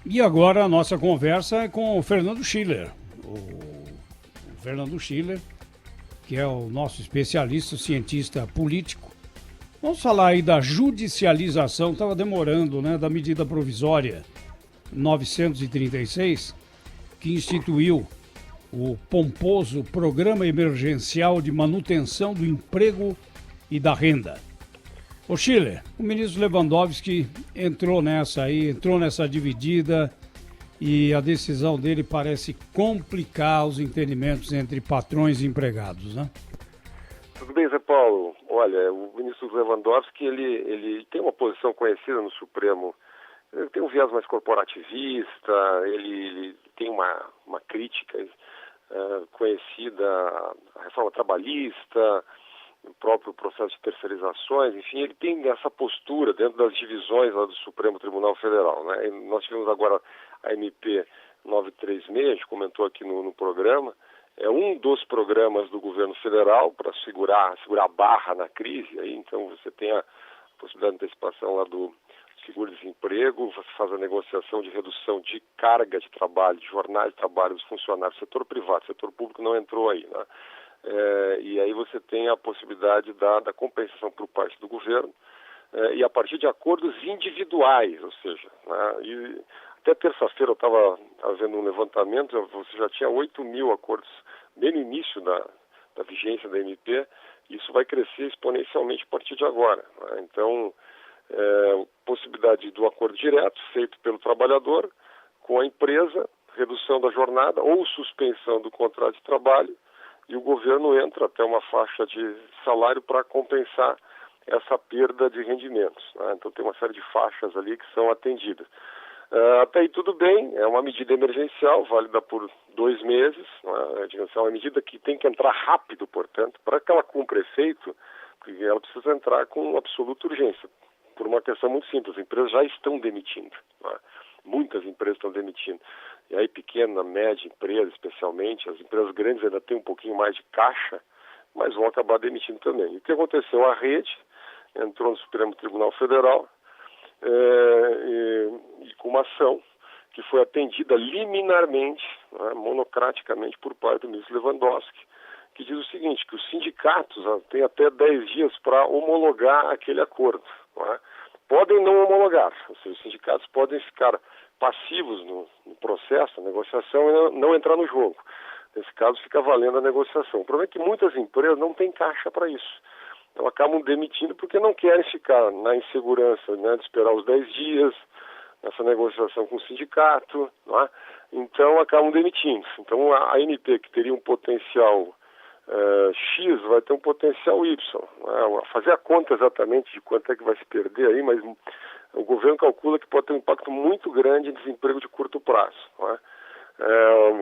E agora a nossa conversa é com o Fernando Schiller. O Fernando Schiller, que é o nosso especialista, cientista político. Vamos falar aí da judicialização, estava demorando, né, da medida provisória 936, que instituiu o pomposo Programa Emergencial de Manutenção do Emprego e da Renda. Ô Schiller, o ministro Lewandowski entrou nessa dividida e a decisão dele parece complicar os entendimentos entre patrões e empregados, né? Tudo bem, Zé Paulo. Olha, o ministro Lewandowski, ele tem uma posição conhecida no Supremo. Ele tem um viés mais corporativista, ele tem uma crítica conhecida à reforma trabalhista, o próprio processo de terceirizações, enfim, ele tem essa postura dentro das divisões lá do Supremo Tribunal Federal, né? E nós tivemos agora a MP 936, a gente comentou aqui no programa, é um dos programas do governo federal para segurar a barra na crise. Aí, então você tem a possibilidade de antecipação lá do seguro-desemprego, você faz a negociação de redução de carga de trabalho, de jornada de trabalho dos funcionários, setor privado, setor público não entrou aí, né? E aí você tem a possibilidade da compensação por parte do governo e a partir de acordos individuais, ou seja, né? E até terça-feira eu estava fazendo um levantamento, você já tinha 8 mil acordos bem no início da vigência da MP, e isso vai crescer exponencialmente a partir de agora, né? Então, possibilidade do acordo direto feito pelo trabalhador com a empresa, redução da jornada ou suspensão do contrato de trabalho, e o governo entra até uma faixa de salário para compensar essa perda de rendimentos, né? Então tem uma série de faixas ali que são atendidas. Até aí tudo bem, é uma medida emergencial, válida por 2 meses, né? É uma medida que tem que entrar rápido, portanto, para que ela cumpra efeito, porque ela precisa entrar com absoluta urgência, por uma questão muito simples, as empresas já estão demitindo, né? Muitas empresas estão demitindo. E aí pequena, média empresa, especialmente, as empresas grandes ainda têm um pouquinho mais de caixa, mas vão acabar demitindo também. E o que aconteceu? A rede entrou no Supremo Tribunal Federal e com uma ação que foi atendida liminarmente, né, monocraticamente por parte do ministro Lewandowski, que diz o seguinte, que os sindicatos têm até 10 dias para homologar aquele acordo, né? Podem não homologar, ou seja, os sindicatos podem ficar passivos no processo, na negociação, e não entrar no jogo. Nesse caso, fica valendo a negociação. O problema é que muitas empresas não têm caixa para isso. Então, acabam demitindo porque não querem ficar na insegurança, né, de esperar os 10 dias, nessa negociação com o sindicato, né? Então, acabam demitindo. Então, a MP, que teria um potencial X, vai ter um potencial Y, né? Fazer a conta exatamente de quanto é que vai se perder aí, mas o governo calcula que pode ter um impacto muito grande em desemprego de curto prazo, né?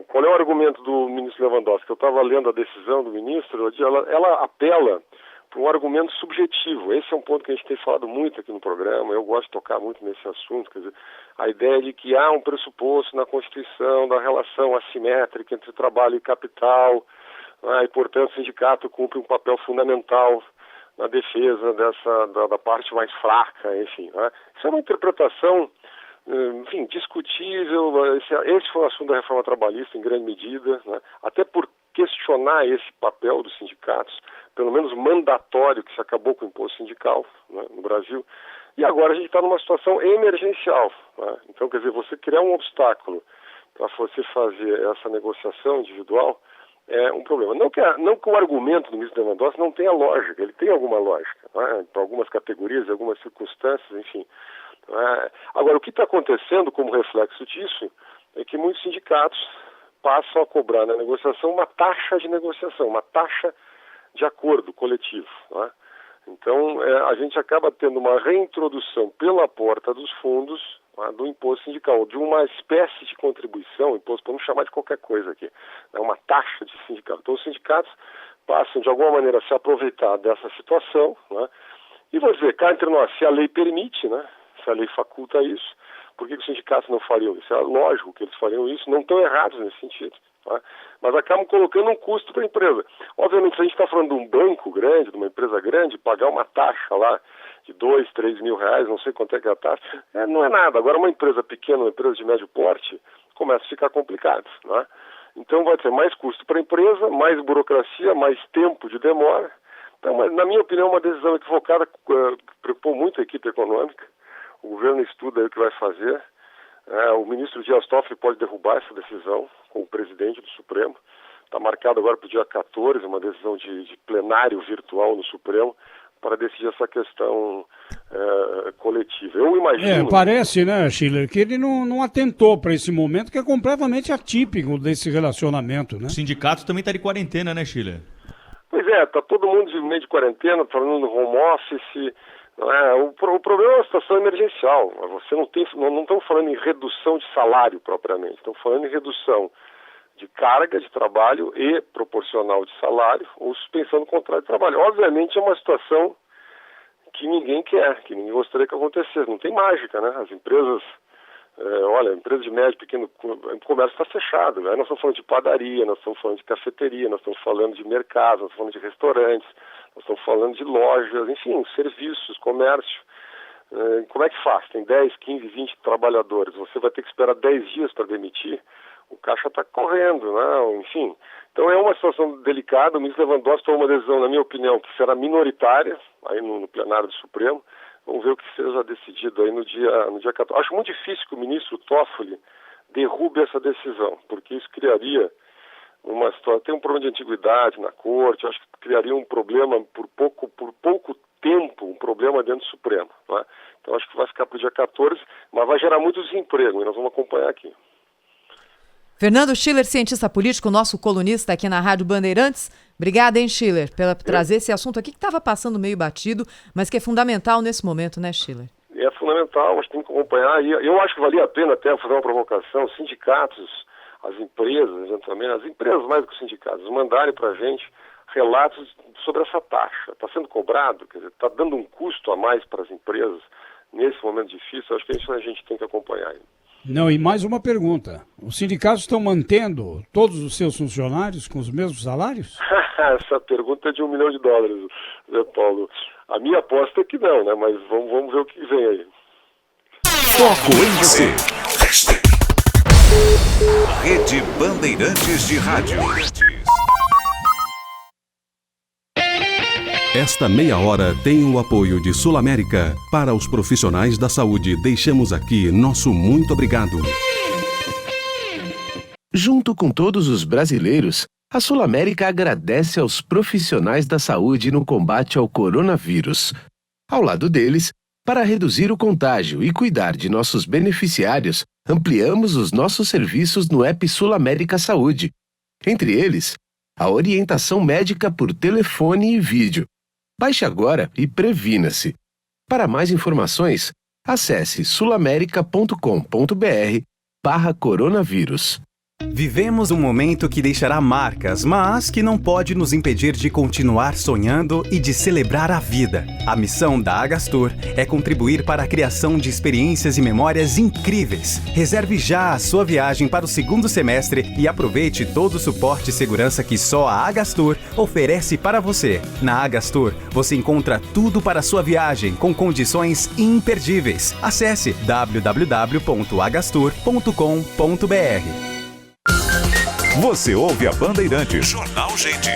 Qual é o argumento do ministro Lewandowski? Eu estava lendo a decisão do ministro, ela apela para um argumento subjetivo. Esse é um ponto que a gente tem falado muito aqui no programa, eu gosto de tocar muito nesse assunto, quer dizer, a ideia de que há um pressuposto na Constituição da relação assimétrica entre trabalho e capital, e, portanto, o sindicato cumpre um papel fundamental na defesa da parte mais fraca, enfim, né? Isso é uma interpretação, enfim, discutível. Esse foi o assunto da reforma trabalhista, em grande medida, né? Até por questionar esse papel dos sindicatos, pelo menos mandatório, que se acabou com o imposto sindical, né, no Brasil. E agora a gente está numa situação emergencial, né? Então, quer dizer, você criar um obstáculo para você fazer essa negociação individual é um problema. Não que o argumento do ministro Lewandowski não tenha lógica, ele tem alguma lógica, né, para algumas categorias, algumas circunstâncias, enfim. Agora, o que está acontecendo como reflexo disso é que muitos sindicatos passam a cobrar na negociação uma taxa de negociação, uma taxa de acordo coletivo, né? Então, a gente acaba tendo uma reintrodução pela porta dos fundos, né, do imposto sindical, de uma espécie de contribuição, imposto, podemos chamar de qualquer coisa aqui, né, uma taxa de sindicato. Então, os sindicatos passam, de alguma maneira, a se aproveitar dessa situação, né, e vou dizer, cá entre nós, se a lei permite, né, se a lei faculta isso, por que os sindicatos não fariam isso? É lógico que eles fariam isso, não estão errados nesse sentido, tá? Mas acabam colocando um custo para a empresa. Obviamente, se a gente está falando de um banco grande, de uma empresa grande, pagar uma taxa lá de 2, 3 mil reais, não sei quanto é que é a taxa, não é nada. Agora, uma empresa pequena, uma empresa de médio porte, começa a ficar complicado, né? Então vai ter mais custo para a empresa, mais burocracia, mais tempo de demora. Então, na minha opinião, uma decisão equivocada, preocupou muito a equipe econômica. O governo estuda aí o que vai fazer. O ministro Dias Toffoli pode derrubar essa decisão com o presidente do Supremo. Está marcado agora para o dia 14, uma decisão de plenário virtual no Supremo para decidir essa questão coletiva. Eu imagino... Parece, né, Schiller, que ele não atentou para esse momento, que é completamente atípico desse relacionamento, né? O sindicato também está de quarentena, né, Schiller? Pois está todo mundo de meio de quarentena, falando no home office. Não é? O problema é uma situação emergencial. Você não estamos falando em redução de salário propriamente, estamos falando em redução de carga de trabalho e proporcional de salário ou suspensão do contrato de trabalho. Obviamente é uma situação que ninguém quer, que ninguém gostaria que acontecesse. Não tem mágica, né? As empresas, empresa de médio, pequeno comércio está fechado. Né? Nós estamos falando de padaria, nós estamos falando de cafeteria, nós estamos falando de mercado, nós estamos falando de restaurantes, nós estamos falando de lojas, enfim, serviços, comércio. Como é que faz? Tem 10, 15, 20 trabalhadores. Você vai ter que esperar 10 dias para demitir. O caixa está correndo, né? Enfim. Então é uma situação delicada. O ministro Lewandowski tomou uma decisão, na minha opinião, que será minoritária, aí no plenário do Supremo. Vamos ver o que seja decidido aí no dia 14. Acho muito difícil que o ministro Toffoli derrube essa decisão, porque isso criaria uma situação. Tem um problema de antiguidade na corte, acho que criaria um problema por pouco tempo, um problema dentro do Supremo. Né? Então acho que vai ficar para o dia 14, mas vai gerar muito desemprego, e nós vamos acompanhar aqui. Fernando Schiller, cientista político, nosso colunista aqui na Rádio Bandeirantes. Obrigada, hein, Schiller, pela trazer esse assunto aqui que estava passando meio batido, mas que é fundamental nesse momento, né, Schiller? É fundamental, mas tem que acompanhar. E eu acho que valia a pena até fazer uma provocação, os sindicatos, as empresas, eventualmente, as empresas mais do que os sindicatos, mandarem para a gente relatos sobre essa taxa. Está sendo cobrado, quer dizer, está dando um custo a mais para as empresas nesse momento difícil. Acho que isso a gente tem que acompanhar. Não, e mais uma pergunta. Os sindicatos estão mantendo todos os seus funcionários com os mesmos salários? Essa pergunta é de $1 milhão, Zé Paulo. A minha aposta é que não, né? Mas vamos ver o que vem aí. Foco em você. Rede Bandeirantes de Rádio. Esta meia hora tem o apoio de Sul América. Para os profissionais da saúde, deixamos aqui nosso muito obrigado. Junto com todos os brasileiros, a Sul América agradece aos profissionais da saúde no combate ao coronavírus. Ao lado deles, para reduzir o contágio e cuidar de nossos beneficiários, ampliamos os nossos serviços no app Sul América Saúde. Entre eles, a orientação médica por telefone e vídeo. Baixe agora e previna-se. Para mais informações, acesse sulamerica.com.br/coronavírus. Vivemos um momento que deixará marcas, mas que não pode nos impedir de continuar sonhando e de celebrar a vida. A missão da Agastur é contribuir para a criação de experiências e memórias incríveis. Reserve já a sua viagem para o segundo semestre e aproveite todo o suporte e segurança que só a Agastur oferece para você. Na Agastur, você encontra tudo para a sua viagem com condições imperdíveis. Acesse www.agastur.com.br. Você ouve a Bandeirantes. Jornal Gente.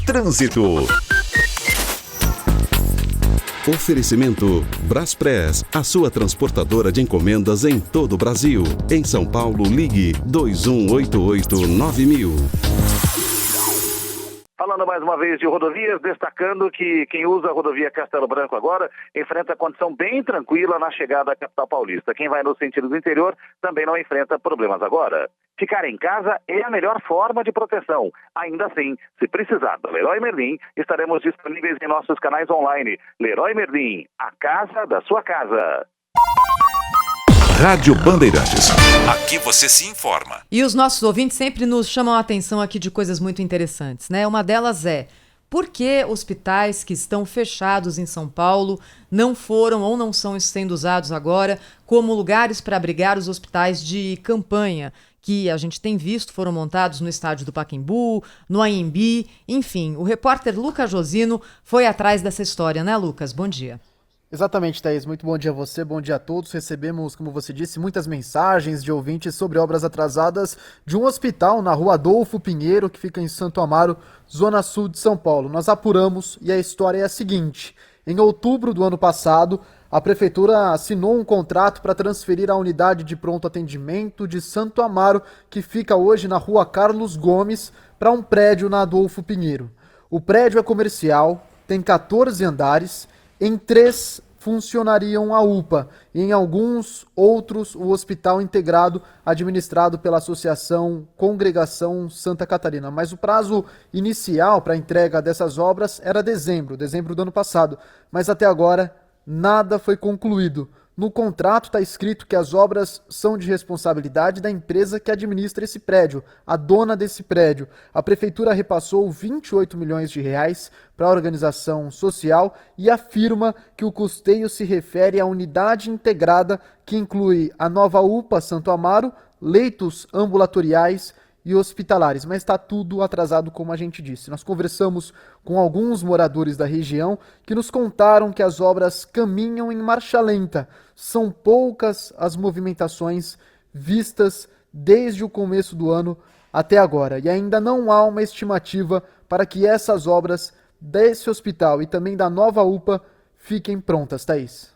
Trânsito. Oferecimento Braspress, a sua transportadora de encomendas em todo o Brasil. Em São Paulo, ligue 2188-9000. Falando mais uma vez de rodovias, destacando que quem usa a rodovia Castelo Branco agora enfrenta condição bem tranquila na chegada à capital paulista. Quem vai no sentido do interior também não enfrenta problemas agora. Ficar em casa é a melhor forma de proteção. Ainda assim, se precisar do Leroy Merlin, estaremos disponíveis em nossos canais online. Leroy Merlin, a casa da sua casa. Rádio Bandeirantes. Aqui você se informa. E os nossos ouvintes sempre nos chamam a atenção aqui de coisas muito interessantes, né? Uma delas é: por que hospitais que estão fechados em São Paulo não foram ou não estão sendo usados agora como lugares para abrigar os hospitais de campanha, que a gente tem visto foram montados no estádio do Pacaembu, no AMB, enfim. O repórter Lucas Josino foi atrás dessa história, né, Lucas? Bom dia. Exatamente, Thaís. Muito bom dia a você, bom dia a todos. Recebemos, como você disse, muitas mensagens de ouvintes sobre obras atrasadas de um hospital na rua Adolfo Pinheiro, que fica em Santo Amaro, zona sul de São Paulo. Nós apuramos e a história é a seguinte. Em outubro do ano passado, a Prefeitura assinou um contrato para transferir a unidade de pronto atendimento de Santo Amaro, que fica hoje na rua Carlos Gomes, para um prédio na Adolfo Pinheiro. O prédio é comercial, tem 14 andares, em 3 funcionariam a UPA, e em alguns outros o hospital integrado administrado pela Associação Congregação Santa Catarina. Mas o prazo inicial para a entrega dessas obras era dezembro do ano passado, mas até agora nada foi concluído. No contrato está escrito que as obras são de responsabilidade da empresa que administra esse prédio, a dona desse prédio. A prefeitura repassou 28 milhões de reais para a organização social e afirma que o custeio se refere à unidade integrada que inclui a nova UPA Santo Amaro, leitos ambulatoriais e hospitalares, mas está tudo atrasado, como a gente disse. Nós conversamos com alguns moradores da região que nos contaram que as obras caminham em marcha lenta. São poucas as movimentações vistas desde o começo do ano até agora. E ainda não há uma estimativa para que essas obras desse hospital e também da nova UPA fiquem prontas, Thaís.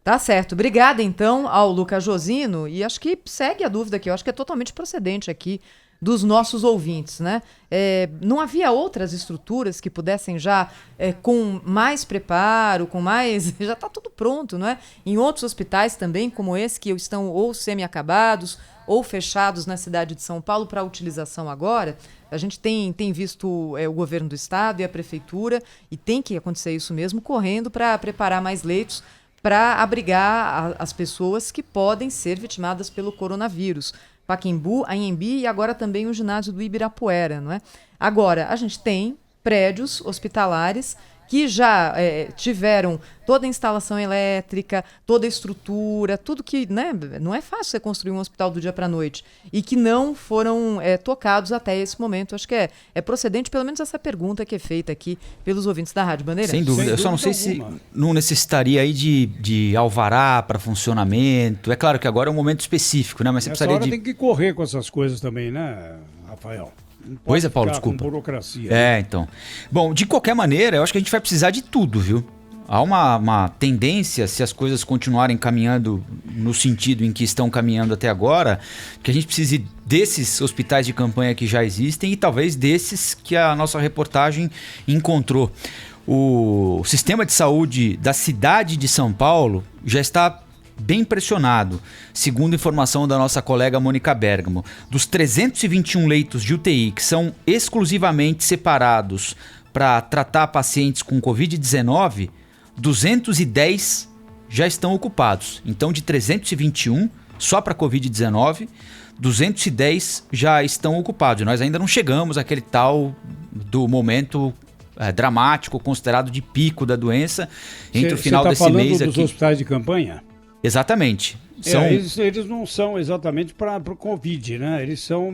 Tá certo. Obrigada, então, ao Lucas Josino. E acho que segue a dúvida aqui. Eu acho que é totalmente procedente aqui dos nossos ouvintes, né? Não havia outras estruturas que pudessem já, com mais preparo, com mais... Já está tudo pronto, não é? Em outros hospitais também, como esse, que estão ou semi-acabados ou fechados na cidade de São Paulo para utilização agora. A gente tem visto o governo do estado e a prefeitura, e tem que acontecer isso mesmo, correndo para preparar mais leitos para abrigar as pessoas que podem ser vitimadas pelo coronavírus. Pacaembu, Anhembi e agora também o ginásio do Ibirapuera, não é? Agora, a gente tem prédios hospitalares que já tiveram toda a instalação elétrica, toda a estrutura, tudo que, né, não é fácil você construir um hospital do dia para a noite, e que não foram tocados até esse momento. Acho que é procedente, pelo menos, essa pergunta que é feita aqui pelos ouvintes da Rádio Bandeirantes. Sem dúvida. Eu só não sei se não necessitaria aí de alvará para funcionamento. É claro que agora é um momento específico, né? Mas você precisaria tem que correr com essas coisas também, né, Rafael? Pois é, Paulo, desculpa. Burocracia. Então. Bom, de qualquer maneira, eu acho que a gente vai precisar de tudo, viu? Há uma tendência, se as coisas continuarem caminhando no sentido em que estão caminhando até agora, que a gente precise desses hospitais de campanha que já existem e talvez desses que a nossa reportagem encontrou. O sistema de saúde da cidade de São Paulo já está bem pressionado, segundo informação da nossa colega Mônica Bergamo. Dos 321 leitos de UTI que são exclusivamente separados para tratar pacientes com Covid-19, 210 já estão ocupados. Então, de 321, só para Covid-19, 210 já estão ocupados. Nós ainda não chegamos àquele tal do momento dramático, considerado de pico da doença, entre o final desse mês aqui. Você está falando dos hospitais de campanha? Exatamente. Eles não são exatamente para o Covid, né? Eles são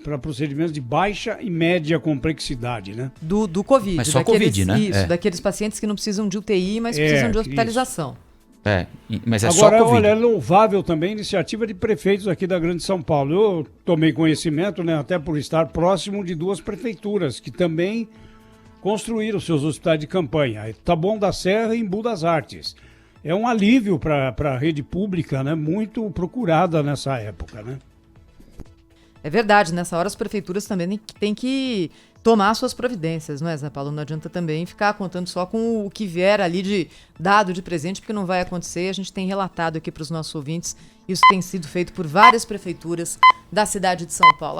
para procedimentos de baixa e média complexidade, né? Do Covid. Mas só Covid, né? Isso, daqueles pacientes que não precisam de UTI, mas precisam de hospitalização. Mas agora, só Covid. Olha, é louvável também a iniciativa de prefeitos aqui da Grande São Paulo. Eu tomei conhecimento, né, até por estar próximo de 2 prefeituras que também construíram seus hospitais de campanha. Taboão da Serra e Embu das Artes. É um alívio para a rede pública, né? Muito procurada nessa época, né? É verdade, nessa hora as prefeituras também têm que tomar suas providências, não é, Zé Paulo? Não adianta também ficar contando só com o que vier ali de dado de presente, porque não vai acontecer. A gente tem relatado aqui para os nossos ouvintes, isso tem sido feito por várias prefeituras da cidade de São Paulo.